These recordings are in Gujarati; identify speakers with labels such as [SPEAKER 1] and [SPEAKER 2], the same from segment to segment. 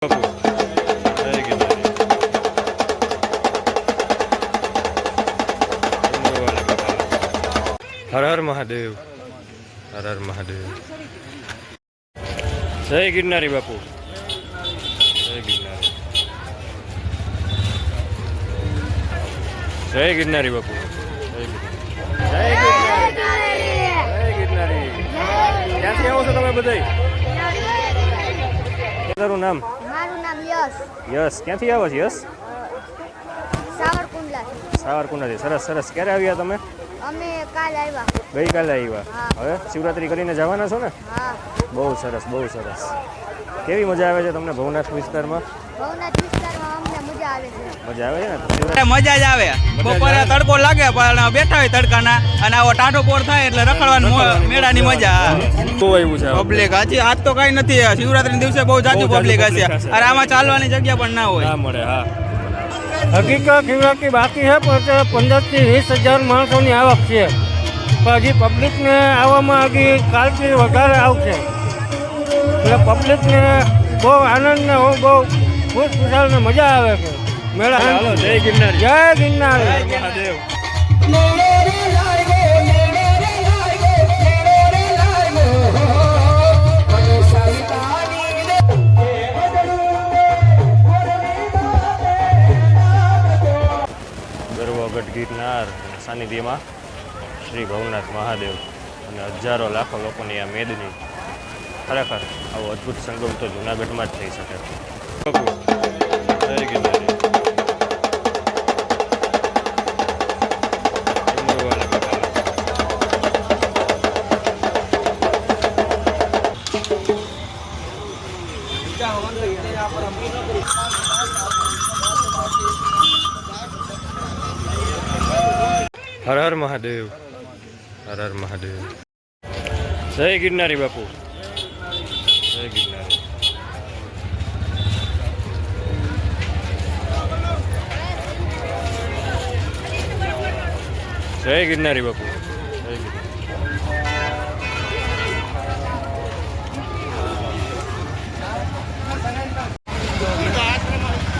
[SPEAKER 1] હર હર મહાદેવ, હર હર મહાદેવ. જય ગિરનારી બાપુ, જય ગિરનારી, જય ગિરનારી બાપુ, જય ગિરનારી. ક્યાંથી આવો છો તમે બધા? તારું નામ?
[SPEAKER 2] મારું નામ યશ.
[SPEAKER 1] યશ, ક્યાંથી આવો છો યશ?
[SPEAKER 2] સાવરકુંડલા.
[SPEAKER 1] સાવરકુંડલાથી. સરસ સરસ. ક્યારે આવ્યા તમે?
[SPEAKER 2] અમે કાલ આવ્યા.
[SPEAKER 1] ગઈકાલે આવ્યા. હવે શિવરાત્રી કરીને જવાના છો ને?
[SPEAKER 2] હા.
[SPEAKER 1] બહુ સરસ, બહુ સરસ. કેવી મજા આવે છે તમને ભવનાથ વિસ્તારમાં?
[SPEAKER 2] ભવનાથ વિસ્તારમાં અમને મજા આવે છે.
[SPEAKER 1] મજા આવે છે ને?
[SPEAKER 3] મજા જ આવે. બપોરે તડકો લાગે પણ બેઠા હોય તડકાના અને આવો ટાઢો પોર થાય એટલે રખડવાનું મેળાની મજા.
[SPEAKER 1] બહુ આવ્યું છે
[SPEAKER 3] પબ્લિક હજી આજ તો કઈ નથી. શિવરાત્રી દિવસે બહુ જાજુ પબ્લિક હશે અને આમાં ચાલવાની જગ્યા પણ ના હોય.
[SPEAKER 1] ના મળે. હા,
[SPEAKER 4] હકીકત શિવરાત્રી બાકી છે પણ 15,000 થી 20,000 માણસોની આવક છે. પણ હજી પબ્લિકને આવવામાં હજી કાલથી વધારે આવશે. એટલે પબ્લિકને બહુ આનંદ ને બહુ ખુશ ખુશાલ ને મજા આવે છે મેળા.
[SPEAKER 1] હાલો, જય ગિરનારી,
[SPEAKER 4] જય ગિરનારી,
[SPEAKER 1] જય મહાદેવ. ગઢ ગિરનાર સાનિધ્યમાં શ્રી ભવનાથ મહાદેવ અને હજારો લાખો લોકોની આ મેદની ખરેખર આવો અદ્ભુત સંગમ તો જૂનાગઢમાં જ થઈ શકે. જય ગિરનારી. હર હર મહાદેવ, હર હર મહાદેવ. જય ગિરનારી બાપુ, જય ગિરનારી. જય ગિરનારી બાપુ, જય ગિરનારી.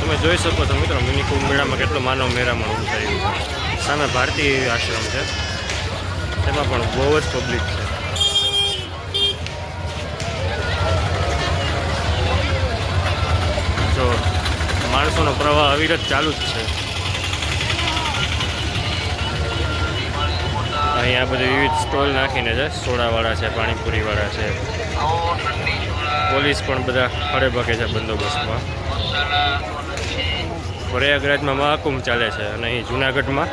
[SPEAKER 1] તમે જોઈ શકો છો મિત્રો મિની કુંભ મેળામાં કેટલો માનવ મેળામાં ઊભું થયું. સામે ભારતીય આશ્રમ છે, તેમાં પણ બહુ જ પબ્લિક છે. જો માણસોનો પ્રવાહ અવિરત ચાલુ જ છે. અહીંયા બધી વિવિધ સ્ટોલ નાખીને છે. સોડાવાળા છે, પાણીપુરીવાળા છે. પોલીસ પણ બધા ખડે ભાગે છે બંદોબસ્તમાં. પ્રયાગરાજમાં મહાકુંભ ચાલે છે અને અહીં જૂનાગઢમાં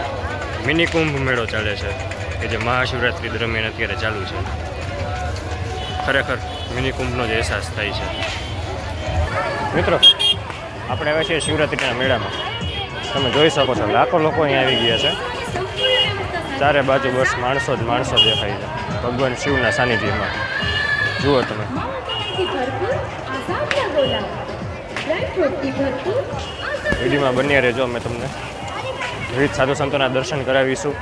[SPEAKER 1] મિની કુંભ મેળો ચાલે છે કે જે મહાશિવરાત્રિ દરમિયાન અત્યારે ચાલુ છે. ખરેખર મિની કુંભનો જ અહેસાસ થાય છે. મિત્રો, આપણે આવ્યા છીએ શિવરાત્રિના મેળામાં. તમે જોઈ શકો છો લાખો લોકો અહીં આવી ગયા છે. ચારે બાજુ બસ માણસો જ માણસો દેખાય છે ભગવાન શિવના સાનિધ્યમાં. જુઓ તમે. વિડીયોમાં બન્યા રહેજો. અમે તમને વિવિધ સાધુ સંતોના દર્શન કરાવીશું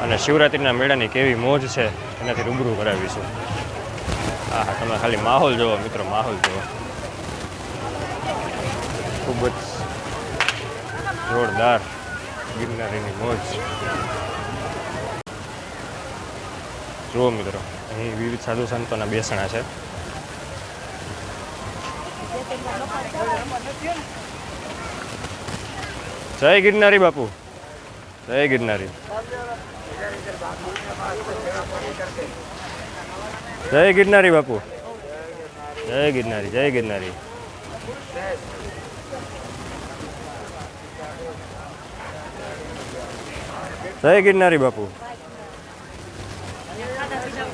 [SPEAKER 1] અને શિવરાત્રિના મેળાની કેવી મોજ છે એનાથી રૂબરૂ કરાવીશું. હા હા, તમે ખાલી માહોલ જુઓ મિત્રો, માહોલ જુઓ. ખૂબ જ જોરદાર ગિરનારીની મોજ. જુઓ મિત્રો, અહીં વિવિધ સાધુ સંતોના બેસણા છે. જય ગિરનારી બાપુ, જય ગિરનારી, જય ગિરનારી બાપુ, જય ગિરનારી, જય ગિરનારી. જય ગિરનારી બાપુ.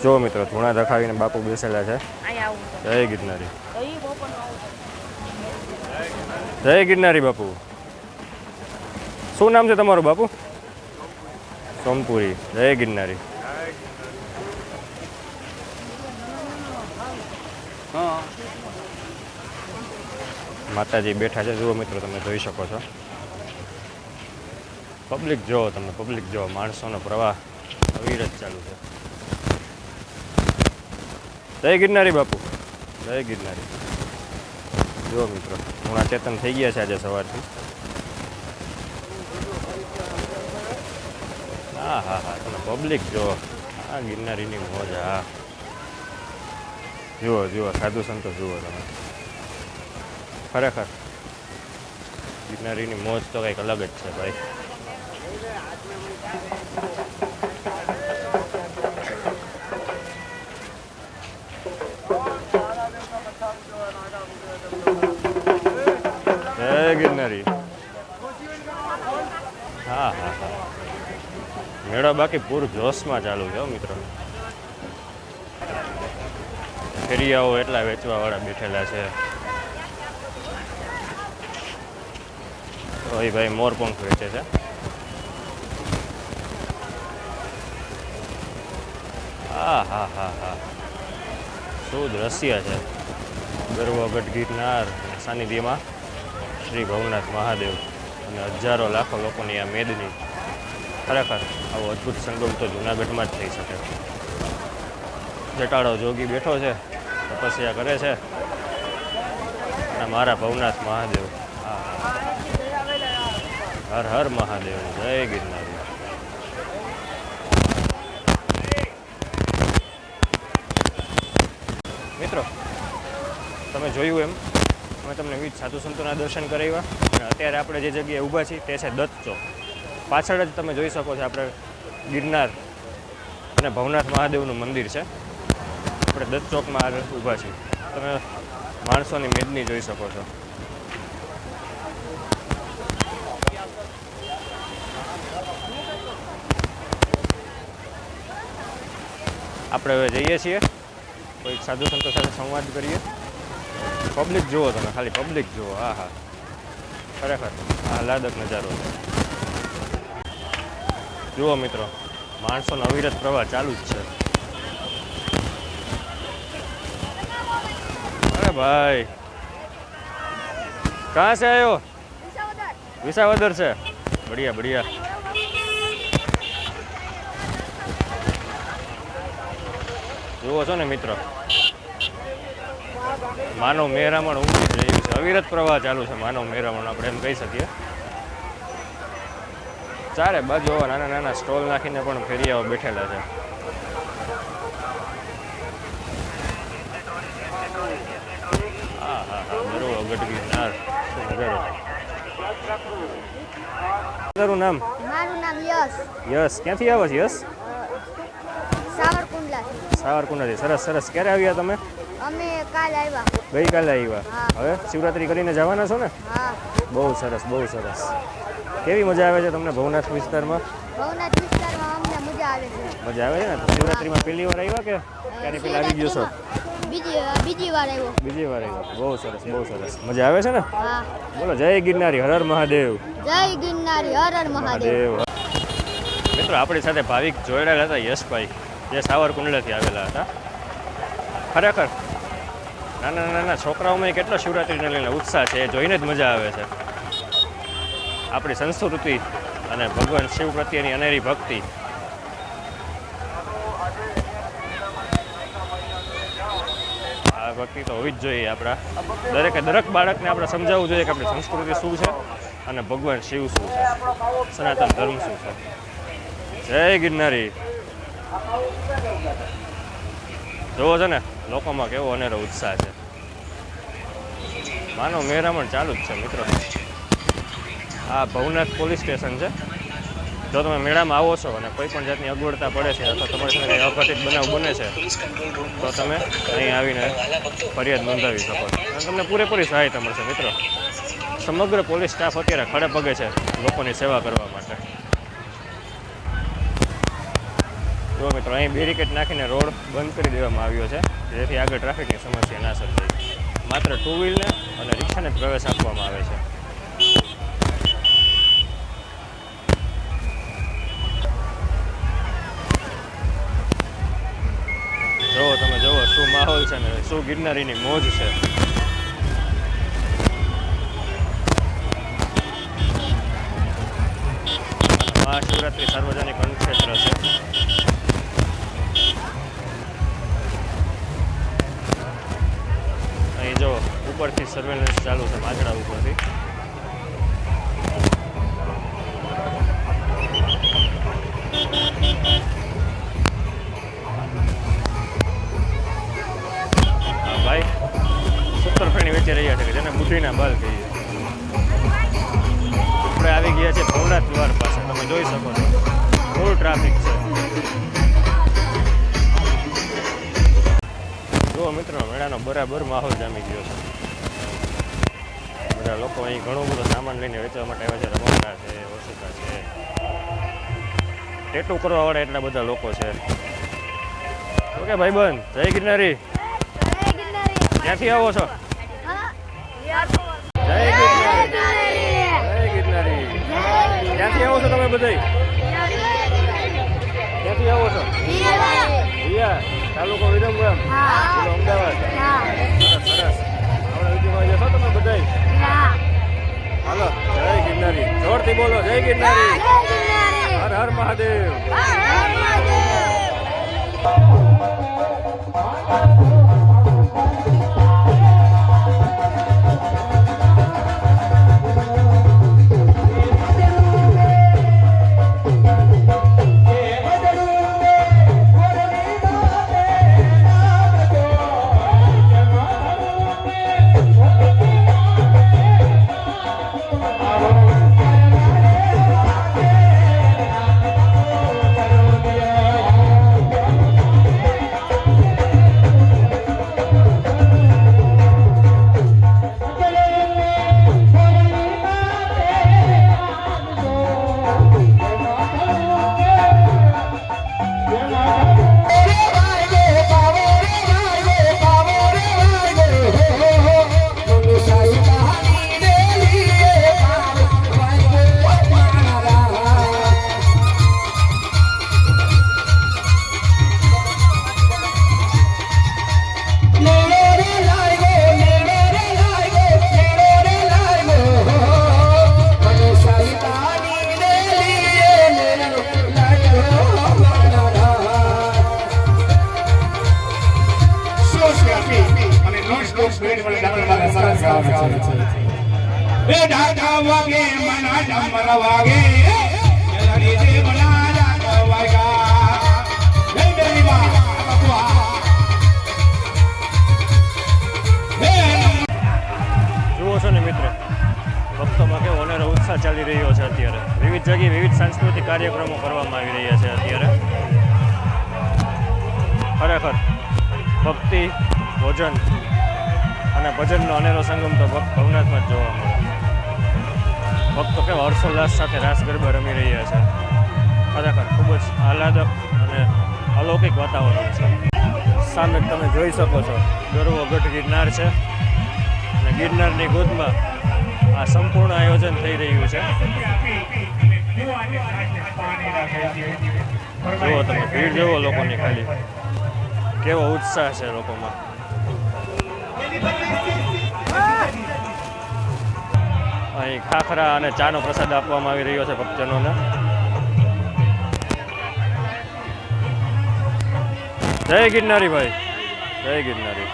[SPEAKER 1] જો મિત્રો, ધૂણા ધખાવીને બાપુ બેસેલા છે. જય ગિરનારી, જય ગિરનારી બાપુ. શું નામ છે તમારું બાપુ? સોમપુરી. જય ગિરનારી. માતાજી બેઠા છે. જુઓ મિત્રો, તમે જોઈ શકો છો. પબ્લિક જુઓ તમે, પબ્લિક જુઓ. માણસોનો પ્રવાહ અવિરત ચાલુ છે. જય ગિરનારી બાપુ, જય ગિરનારી. જુઓ મિત્રો હમણાં ચેતન થઈ ગયા છે આજે સવારથી. હા હા હા તમે પબ્લિક જુઓ. હા ગિરનારીની મોજ. હા જુઓ જુઓ સાધુ સંતો જુઓ તમે. ખરેખર ગિરનારીની મોજ તો કંઈક અલગ જ છે ભાઈ. જય ગિરનારી. હા હા હા મેળો બાકી પૂર જોશમાં ચાલુ છે હો મિત્રો. ફેરિયાઓ એટલા વેચવાવાળા બેઠેલા છે. તો એ ભાઈ મોરપંખ વેચે છે. હા હા હા હા શું દ્રશ્ય છે. ગરવાગઢ ગિરનાર સાનિધ્યમાં શ્રી ભવનાથ મહાદેવ અને હજારો લાખો લોકોની આ મેદની. ખરેખર આવો અદ્ભુત સંગમ તો જૂનાગઢમાં જ થઈ શકે. જટાળો જોગી બેઠો છે, તપસ્યા કરે છે અને મારા ભવનાથ મહાદેવ. હા હર હર મહાદેવ. જય ગિરનારી. મિત્રો તમે જોયું એમ અમે તમને વિવિધ સાધુ સંતોના દર્શન કરાવ્યા અને અત્યારે આપણે જે જગ્યાએ ઊભા છીએ તે છે દત્ત ચોક. પાછળ જ તમે જોઈ શકો છો આપણે ગિરનાર અને ભવનાથ મહાદેવનું મંદિર છે. આપણે દત્ત ચોકમાં ઊભા છીએ. તમે માણસોની મેદની જોઈ શકો છો. આપણે હવે જઈએ છીએ કોઈક સાધુ સંતો સાથે સંવાદ કરીએ. પબ્લિક જુઓ તમે, ખાલી પબ્લિક જુઓ. હા હા ખરેખર આહલાદક નજારો છે. જુઓ મિત્રો માણસોનો અવિરત પ્રવાહ ચાલુ જ છે. અરે ભાઈ કહાં સે આયો? વિસાવદર છે. બઢિયા બઢિયા. જુઓ છો ને મિત્રો માનવ મહેરામણ ઉમટી રહ્યું છે. અવિરત પ્રવાહ ચાલુ છે માનવ મહેરામણ આપણે એમ કહી શકીએ. ચારે બાજુ નાના નાના સ્ટોલ નાખીને પણ ફેરિયાઓ બેઠેલા છે. હા હા હા બરોબર. ગઢ ગિરનાર તારું નામ?
[SPEAKER 2] મારું નામ યશ.
[SPEAKER 1] યશ ક્યાંથી આવો છો યશ?
[SPEAKER 2] સાવરકુંડલા.
[SPEAKER 1] સાવરકુંડલાથી. સરસ સરસ. ક્યારે આવ્યા તમે?
[SPEAKER 2] અમે કાલ આવ્યા.
[SPEAKER 1] ગઈકાલે આવ્યા.
[SPEAKER 2] હા.
[SPEAKER 1] હવે શિવરાત્રી કરીને જવાના છો ને?
[SPEAKER 2] હા.
[SPEAKER 1] બહુ સરસ બહુ સરસ. કેવી મજા આવે છે તમને ભવનાથ વિસ્તારમાં?
[SPEAKER 2] ભવનાથ વિસ્તારમાં અમને મજા આવે છે.
[SPEAKER 1] મજા આવે છે ને? તો શિવરાત્રીમાં પહેલી વાર આવ્યા કે ક્યારે પહેલાં આવી ગયો છો?
[SPEAKER 2] બીજી વાર આવ્યો.
[SPEAKER 1] બીજી વાર આવ્યા. બહુ સરસ બહુ સરસ. મજા આવે છે ને?
[SPEAKER 2] હા.
[SPEAKER 1] બોલો જય ગિરનારી. હર હર મહાદેવ.
[SPEAKER 2] જય ગિરનારી. હર હર મહાદેવ.
[SPEAKER 1] મિત્રો આપણી સાથે ભાવિક જોડાયેલા હતા યશભાઈ, જે સાવરકુંડલાથી આવેલા હતા. ખરેખર નાના નાના છોકરાઓમાં કેટલો શિવરાત્રીને લઈને ઉત્સાહ છે એ જોઈને જ મજા આવે છે. આપણી સંસ્કૃતિ અને ભગવાન શિવ પ્રત્યેની અનેરી ભક્તિ. આ ભક્તિ તો હોવી જ જોઈએ. આપણા દરેક બાળકને આપણે સમજાવવું જોઈએ કે આપણી સંસ્કૃતિ શું છે અને ભગવાન શિવ શું છે, સનાતન ધર્મ શું છે. જય ગિરનારી. જોવો છો ને લોકોમાં કેવો અનેરો ઉત્સાહ છે. માનવ મહેરામણ ચાલુ જ છે મિત્રો. આ ભવનાથ પોલીસ સ્ટેશન છે. જો તમે મેળામાં આવો છો અને કોઈ પણ જાતની અગવડતા પડે છે અથવા તમારી સાથે કંઈ અઘટિત બનાવ બને છે તો તમે અહીં આવીને ફરિયાદ નોંધાવી શકો છો અને તમને પૂરેપૂરી સહાયતા મળશે મિત્રો. સમગ્ર પોલીસ સ્ટાફ અત્યારે ખડે પગે છે લોકોની સેવા કરવા માટે. જો મિત્રો અહીં બેરિકેડ નાખીને રોડ બંધ કરી દેવામાં આવ્યો છે જેથી આગળ ટ્રાફિકની સમસ્યા ના સર્જાય. માત્ર ટુ વ્હીલને અને રિક્ષાને જ પ્રવેશ આપવામાં આવે છે. જોવો તમે જોવો શું માહોલ છે ને શું ગિરનારીની મોજ છે. મહાશિવરાત્રી સાર્વજનિક અન્નક્ષેત્ર છે. અહીં જો ઉપર બહારથી સર્વેલન્સ ચાલુ છે માછડા ઉપરથી. હા ભાઈ સત્તરફેણી વેચી રહ્યા છે કે જેને બુઢીના બાલ કહીએ. આપણે આવી ગયા છે ભવનાથ દ્વાર પાસે, તમે જોઈ શકો છો ફૂલ ટ્રાફિક છે. જુઓ મિત્રો, મેળાનો બરાબર માહોલ જામી ગયો છે. બધા લોકો અહીં ઘણો બધો સામાન લઈને વેચવા માટે આવ્યા છે. રમકડા છે, ઓશિકા છે, ટેટુ કરવાવાળા એટલા બધા લોકો છે. ઓકે ભાઈબંધ, જય ગિરનારી. ક્યાંથી આવો છો? જય ગિરનારી. જય ગિરનારી. ક્યાંથી આવો છો તમે બધા? ક્યાંથી આવો છો? રિયા, તાલુકો વિરમગામ, જિલ્લો અમદાવાદ. સરસ સરસ. આપણે વિધિમાં જશો તમે બધા? હાલો, જય ગિરનારી. જોરથી બોલો, જય ગિરનારી. હર હર મહાદેવ. જુઓ છો ને મિત્રો, ભક્તોમાં કેવો અનેરો ઉત્સાહ ચાલી રહ્યો છે અત્યારે. વિવિધ જગ્યાએ વિવિધ સાંસ્કૃતિક કાર્યક્રમો કરવામાં આવી રહ્યા છે અત્યારે. ખરેખર ભક્તિ, ભોજન અને ભજનનો અનેરો સંગમ તો ભવનાથમાં જ જોવા મળે. ભક્તો કેવા હર્ષોલ્લાસ સાથે રાસ ગરબા રમી રહ્યા છે. ખરેખર ખૂબ જ આહલાદક અને અલૌકિક વાતાવરણ છે. સામે તમે જોઈ શકો છો ગરવો ગઢ ગિરનાર છે અને ગિરનારની ગોદમાં આ સંપૂર્ણ આયોજન થઈ રહ્યું છે. જુઓ તમે, ભીડ જુઓ લોકોની, ખાલી કેવો ઉત્સાહ છે લોકોમાં. અહીં ખાખરા અને ચાનો પ્રસાદ આપવામાં આવી રહ્યો છે ભક્તજનોને. જય ગિરનારી ભાઈ, જય ગિરનારી.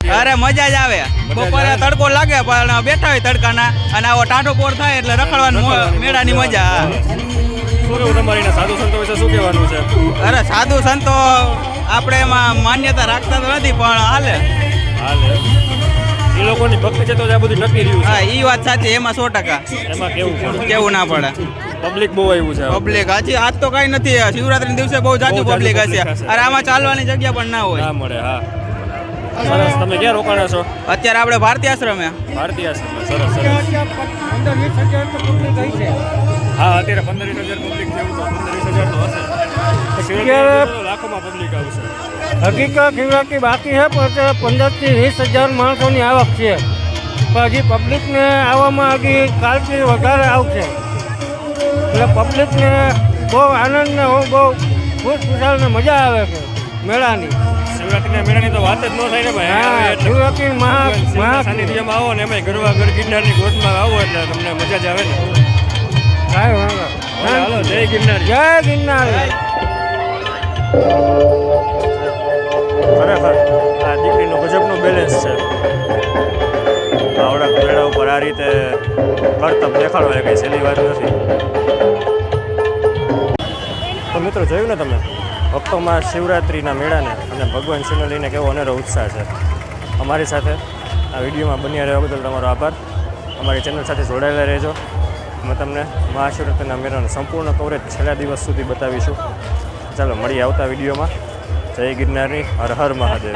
[SPEAKER 3] અરે મજા જ આવે. બપોરે તડકો લાગે પણ બેઠા હોય તડકાના અને આવો ટાઢો પોર થાય એટલે રખડવાનું મેળાની મજા.
[SPEAKER 1] શું કેવું તમારી સાધુ સંતો વિશે શું કહેવાનું છે?
[SPEAKER 3] અરે સાધુ સંતો આપણે એમાં માન્યતા રાખતા તો નથી પણ હાલે.
[SPEAKER 1] એ લોકોની ભક્તિ છે તો આ બધું ટકી રહ્યું છે.
[SPEAKER 3] હા, એ વાત સાચી, એમાં 100%.
[SPEAKER 1] એમાં
[SPEAKER 3] કેવું ના પડે.
[SPEAKER 1] પબ્લિક બહુ આવ્યું છે.
[SPEAKER 3] પબ્લિક હજી આજ તો કઈ નથી. શિવરાત્રી દિવસે બહુ જાજુ પબ્લિક હશે. અરે આમાં ચાલવાની જગ્યા પણ ના હોય.
[SPEAKER 1] ના મળે. હા સરસ. તમે ક્યાં રોકાણા છો?
[SPEAKER 3] અત્યારે આપણે ભારતીય આશ્રમે.
[SPEAKER 1] ભારતીય આશ્રમે. સરસ સરસ.
[SPEAKER 4] 15-20 હજાર તો પબ્લિક આવી છે.
[SPEAKER 1] હા, અત્યારે 15-20 હજાર પબ્લિક જેવું તો 15-20 હજાર તો હશે. લાખોમાં પબ્લિક આવશે.
[SPEAKER 4] હકીકત શિવરાત્રી બાકી છે પણ 15-20 હજાર માણસોની આવક છે. પણ હજી પબ્લિકને આવવામાં હજી કાલથી વધારે આવશે. એટલે પબ્લિકને બહુ આનંદ ને બહુ ખુશ ખુશાલ ને મજા આવે છે મેળાની.
[SPEAKER 1] મહાશિવરાત્રિના મેળાની તો વાત જ ન થાય ને ભાઈ.
[SPEAKER 4] હા
[SPEAKER 1] અહીંયા
[SPEAKER 4] શિવરાત્રી
[SPEAKER 1] શિવના સાનિધ્યમાં આવો ને એમાંય ગરવા ગર ગિરનારની ગોદમાં આવો એટલે તમને મજા જ આવે ને.
[SPEAKER 4] કાંઈ વાંધો
[SPEAKER 1] હાલો જય ગિરનાર.
[SPEAKER 4] જય ગિરનાર.
[SPEAKER 1] ખરેખર આ દીકરીનું ગજબનું બેલેન્સ છે. આવડા મેળા ઉપર આ રીતે કરતબ દેખાડો એ કંઈ સહેલી વાત નથી. તો મિત્રો જોયું ને તમે ભક્તોમાં શિવરાત્રિના મેળાને અને ભગવાન શિવને લઈને કેવો અનેરો ઉત્સાહ છે. અમારી સાથે આ વિડીયોમાં બન્યા રહેવા બદલ તમારો આભાર. અમારી ચેનલ સાથે જોડાયેલા રહેજો. અમે તમને મહાશિવરાત્રિના મેળાનું સંપૂર્ણ કવરેજ છેલ્લા દિવસ સુધી બતાવીશું. ચાલો મળીએ આવતા વિડીયોમાં. જય ગિરનારની હર હર મહાદેવ.